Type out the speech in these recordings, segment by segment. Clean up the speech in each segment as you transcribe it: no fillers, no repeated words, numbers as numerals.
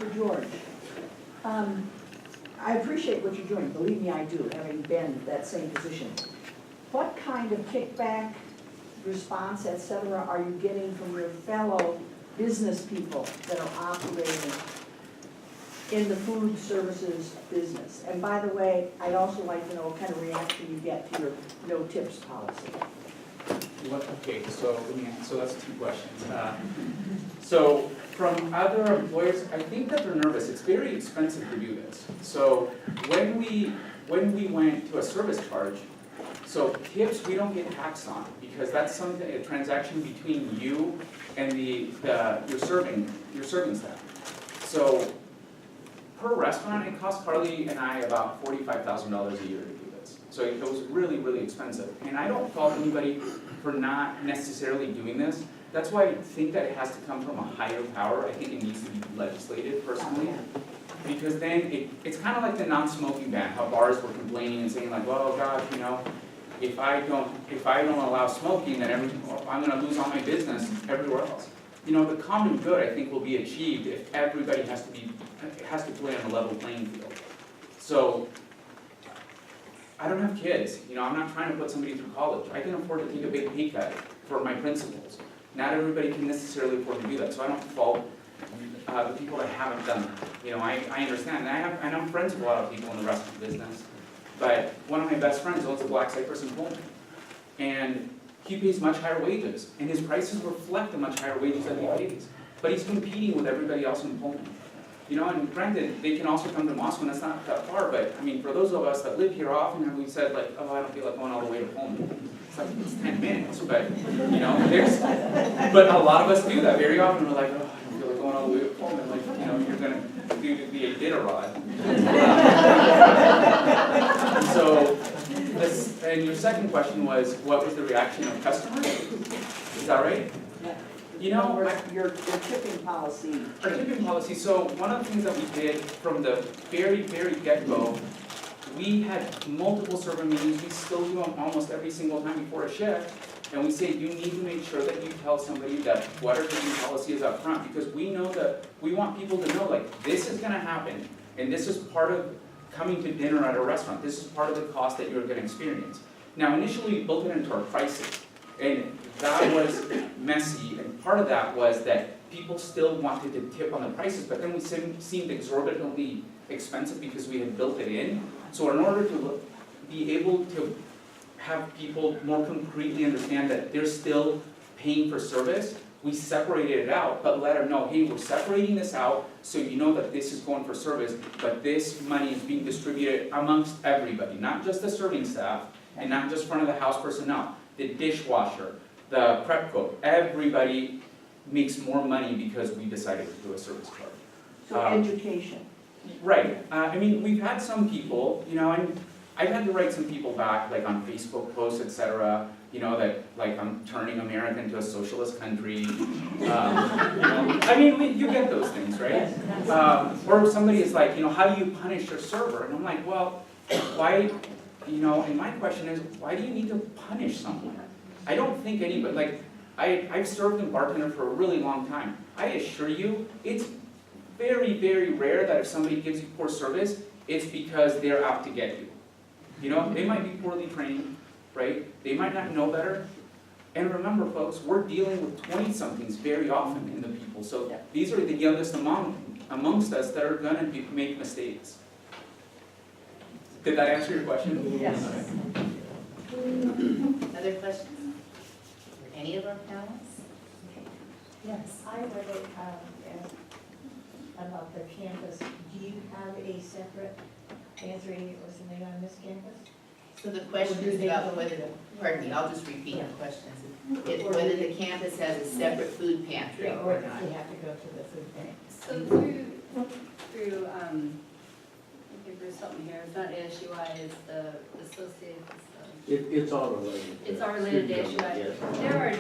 for George. I appreciate what you're doing, believe me, I do, having been in that same position. What kind of kickback, response, et cetera, are you getting from your fellow business people that are operating in the food services business? And by the way, I'd also like to know what kind of reaction you get to your no tips policy. Okay, so that's two questions. So from other employers, I think that they're nervous. It's very expensive to do this. So when we went to a service charge, so tips we don't get taxed on because that's something, a transaction between you and your serving staff. So per restaurant, it cost Carly and I about $45,000 a year to do this. So it was really, really expensive. And I don't fault anybody for not necessarily doing this. That's why I think that it has to come from a higher power. I think it needs to be legislated personally. Because then it's kind of like the non-smoking ban, how bars were complaining and saying like, well, gosh, you know, if I don't allow smoking, then I'm going to lose all my business everywhere else. You know, the common good I think will be achieved if everybody has to play on a level playing field. So I don't have kids. You know, I'm not trying to put somebody through college. I can afford to take a big pay cut for my principals. Not everybody can necessarily afford to do that, so I don't fault the people that haven't done that. You know, I understand. And I'm friends with a lot of people in the restaurant business. But one of my best friends owns a Black Cypress in Pullman. And he pays much higher wages. And his prices reflect the much higher wages that he pays. But he's competing with everybody else in Pullman. You know, and granted, they can also come to Moscow, and that's not that far. But, I mean, for those of us that live here often, we've said, like, oh, I don't feel like going all the way to Pullman. It's like, it's 10 minutes. But, you know, but a lot of us do that very often. We're like, oh, I don't feel like going all the way to Pullman. Like, you know, you're going to do the Iditarod. So, and your second question was, what was the reaction of customers? Is that right? Yeah. You know, your tipping policy. our tipping policy, so one of the things that we did from the very, very get-go, we had multiple server meetings, we still do them almost every single time before a shift, and we say you need to make sure that you tell somebody that what our tipping policy is up front, because we know that we want people to know, like, this is gonna happen, and this is part of coming to dinner at a restaurant. This is part of the cost that you're going to experience. Now, initially, we built it into our prices, and that was messy, and part of that was that people still wanted to tip on the prices, but then we seemed exorbitantly expensive because we had built it in. So in order to be able to have people more concretely understand that they're still paying for service, we separated it out, but let them know, hey, we're separating this out so you know that this is going for service, but this money is being distributed amongst everybody, not just the serving staff, and not just front of the house personnel, the dishwasher, the prep cook, everybody makes more money because we decided to do a service charge. So education. Right, I mean, we've had some people, you know, and I've had to write some people back, like on Facebook posts, etc., you know, that, like, I'm turning America into a socialist country. You know, I mean, you get those things, right? Or somebody is like, you know, how do you punish your server? And I'm like, well, why, you know, and my question is, why do you need to punish someone? I don't think anybody, like, I've served in bartender for a really long time. I assure you, it's very, very rare that if somebody gives you poor service, it's because they're out to get you. You know, they might be poorly trained, right? They might not know better. And remember, folks, we're dealing with 20-somethings very often in the people. So these are the youngest amongst us that are going to make mistakes. Did that answer your question? Yes. Other questions? Any of our panelists? Yes, I read about the campus. Do you have a separate pantry or something on this campus? So the question is about whether, pardon me, I'll just repeat the questions. Whether the campus has a separate food pantry Or or if not. you have to go to the food bank? So through, I think Bruce helped me here, it's not ASUI, it's the associated, It's all related. it's all related to ASUI. Yes. There are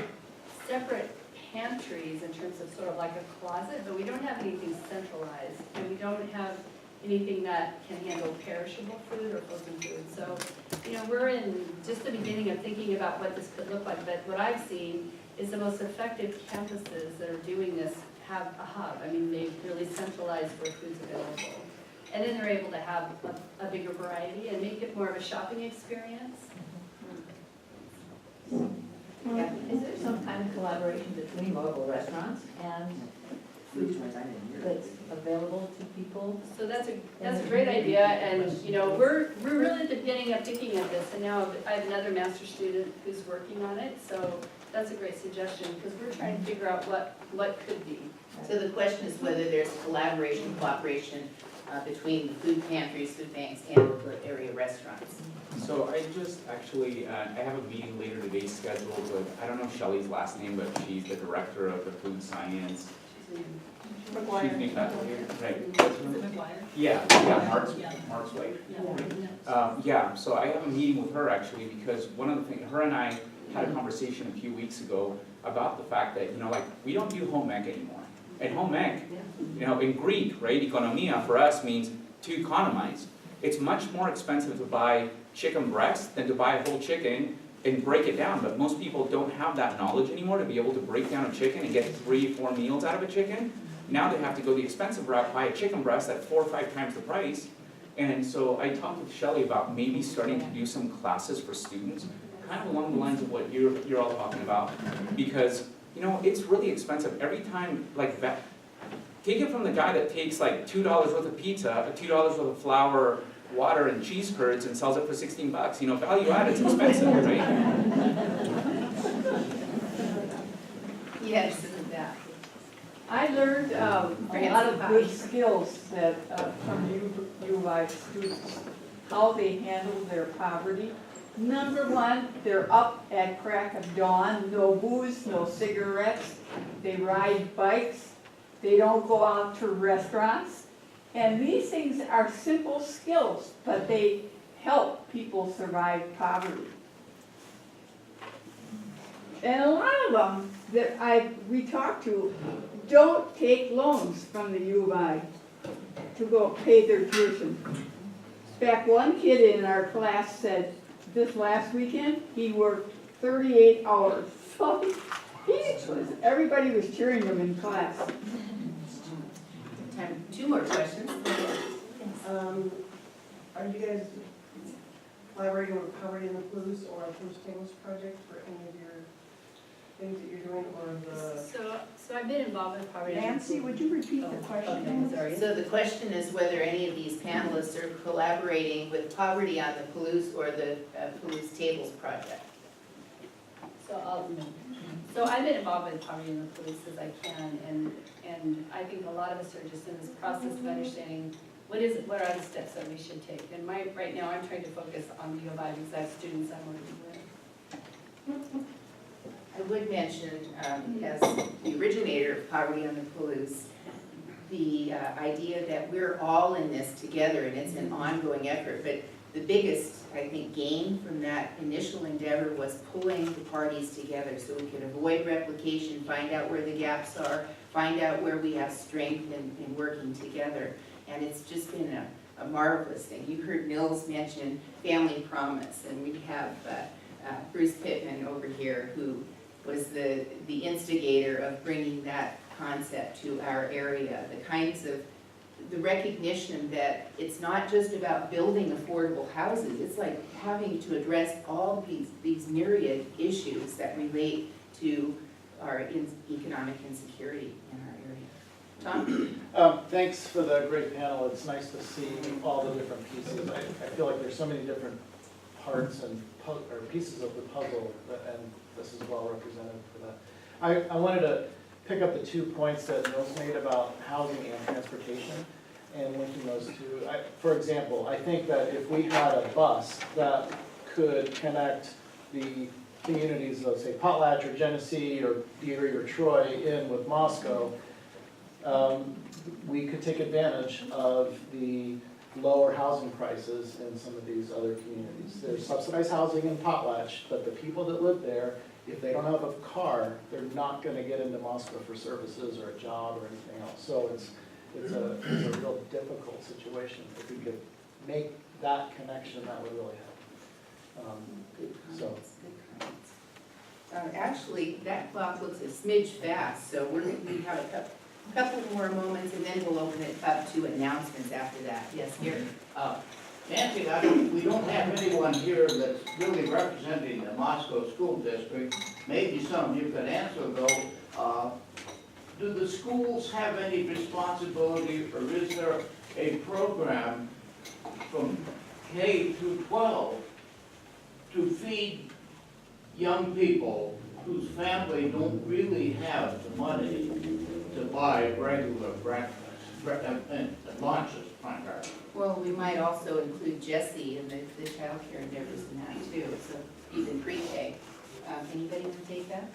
separate pantries in terms of sort of like a closet, but we don't have anything centralized, and we don't have anything that can handle perishable food or frozen food. So, you know, we're in just the beginning of thinking about what this could look like, but what I've seen is the most effective campuses that are doing this have a hub. I mean, they really centralize where food's available. And then they're able to have a bigger variety and make it more of a shopping experience. Yeah. Is there some kind of collaboration between local restaurants and food that's available to people? So that's a great idea, and, you know, we're really at the beginning of thinking of this, and now I have another master's student who's working on it, so that's a great suggestion, because we're trying to figure out what could be. So the question is whether there's collaboration, cooperation between the food pantries, food banks, and the area restaurants. So I just actually, I have a meeting later today scheduled with, I don't know Shelley's last name, but she's the director of the food science. She's named that way, right? Yeah, Mark's wife. Yeah, so I have a meeting with her actually, because one of the things, her and I had a conversation a few weeks ago about the fact that, you know, like, we don't do home ec anymore. And home ec, you know, in Greek, right, economia for us means to economize. It's much more expensive to buy chicken breast than to buy a whole chicken and break it down, but most people don't have that knowledge anymore to be able to break down a chicken and get 3-4 meals out of a chicken. Now they have to go the expensive route, buy a chicken breast at 4 or 5 times the price. And so I talked with Shelley about maybe starting to do some classes for students, kind of along the lines of what you're all talking about, because, you know, it's really expensive. Every time, like, take it from the guy that takes like $2 worth of pizza, $2 worth of flour, water, and cheese curds and sells it for 16 bucks. You know, value add, it's expensive, right? Yes, isn't that? I learned a lot of good skills that, from U of I students, how they handle their poverty. Number one, they're up at crack of dawn, no booze, no cigarettes, they ride bikes, they don't go out to restaurants. And these things are simple skills, but they help people survive poverty. And a lot of them that we talked to don't take loans from the U of I to go pay their tuition. In fact, one kid in our class said this last weekend, he worked 38 hours. So everybody was cheering him in class. Time, 2 more questions. Are you guys collaborating with Poverty and the Blues or First Tables Project for any of your things that you're doing, or the? So I've been involved with poverty. Nancy, would you repeat the question? Okay, sorry. So the question is whether any of these panelists are collaborating with Poverty on the Palouse or the Palouse Tables Project. So I've been involved with poverty in the police as I can, and I think a lot of us are just in this process of understanding what are the steps that we should take. And right now, I'm trying to focus on the U of I because I have students I'm working with. I would mention, as the originator of Poverty on the Palouse, the idea that we're all in this together and it's an ongoing effort. But the biggest, I think, gain from that initial endeavor was pulling the parties together so we could avoid replication, find out where the gaps are, find out where we have strength in working together. And it's just been a marvelous thing. You heard Mills mention Family Promise, and we have Bruce Pittman over here, who was the instigator of bringing that concept to our area. The recognition that it's not just about building affordable houses, it's like having to address all these myriad issues that relate to our economic insecurity in our area. Tom? Thanks for the great panel. It's nice to see all the different pieces. I feel like there's so many different parts and pieces of the puzzle, and this is well represented for that. I wanted to pick up the 2 points that Mills made about housing and transportation and linking those two. For example, I think that if we had a bus that could connect the communities of, say, Potlatch or Genesee or Erie or Troy in with Moscow, we could take advantage of the lower housing prices in some of these other communities. There's subsidized housing in Potlatch, but the people that live there, if they don't have a car, they're not going to get into Moscow for services or a job or anything else. So it's a real difficult situation. If we could make that connection, that would really help. Good comments. Actually, that clock looks a smidge fast, so we have couple more moments and then we'll open it up to announcements after that. Yes, Gary? Nancy, we don't have anyone here that's really representing the Moscow School District. Maybe some of you could answer though. Do the schools have any responsibility, or is there a program from K through 12 to feed young people whose family don't really have the money to buy regular breakfast, and lunches primarily? Well, we might also include Jesse and the child care endeavors in that too, so even pre-K. Anybody want to take that?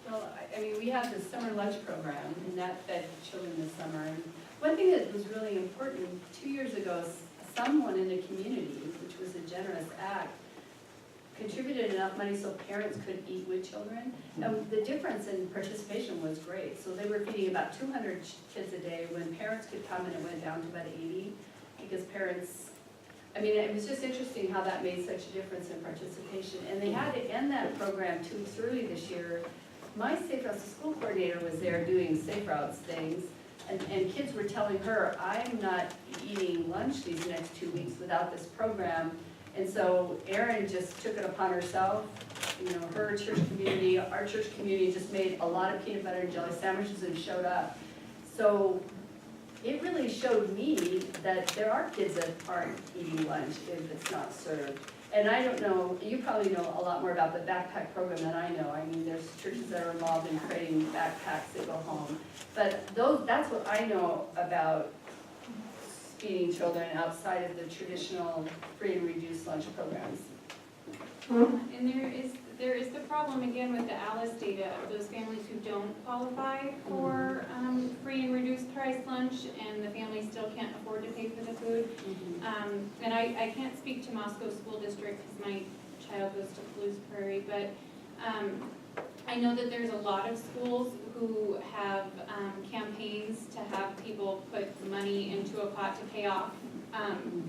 Well, I mean, we have the summer lunch program, and that fed children this summer. And one thing that was really important, 2 years ago, someone in the community, which was a generous act, contributed enough money so parents could eat with children. And the difference in participation was great. So they were feeding about 200 kids a day when parents could come, and it went down to about 80, because parents, I mean, it was just interesting how that made such a difference in participation. And they had to end that program 2 weeks early this year. My Safe Routes to School coordinator was there doing Safe Routes things, and kids were telling her, I'm not eating lunch these next 2 weeks without this program. And so Erin just took it upon herself, you know, her church community, our church community just made a lot of peanut butter and jelly sandwiches and showed up. So it really showed me that there are kids that aren't eating lunch if it's not served. And I don't know, you probably know a lot more about the backpack program than I know. I mean, there's churches that are involved in creating backpacks that go home. But that's what I know about feeding children outside of the traditional free and reduced lunch programs. And there is the problem again with the ALICE data of those families who don't qualify for free and reduced price lunch, and the family still can't afford to pay for the food. And I can't speak to Moscow School District because my child goes to Palouse Prairie, but I know that there's a lot of schools who have campaigns to have people put money into a pot to pay off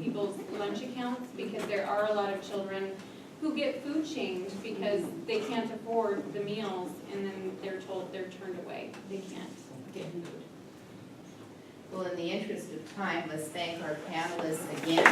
people's lunch accounts, because there are a lot of children who get food shamed because they can't afford the meals, and then they're told they're turned away. They can't get food. Well, in the interest of time, let's thank our panelists again.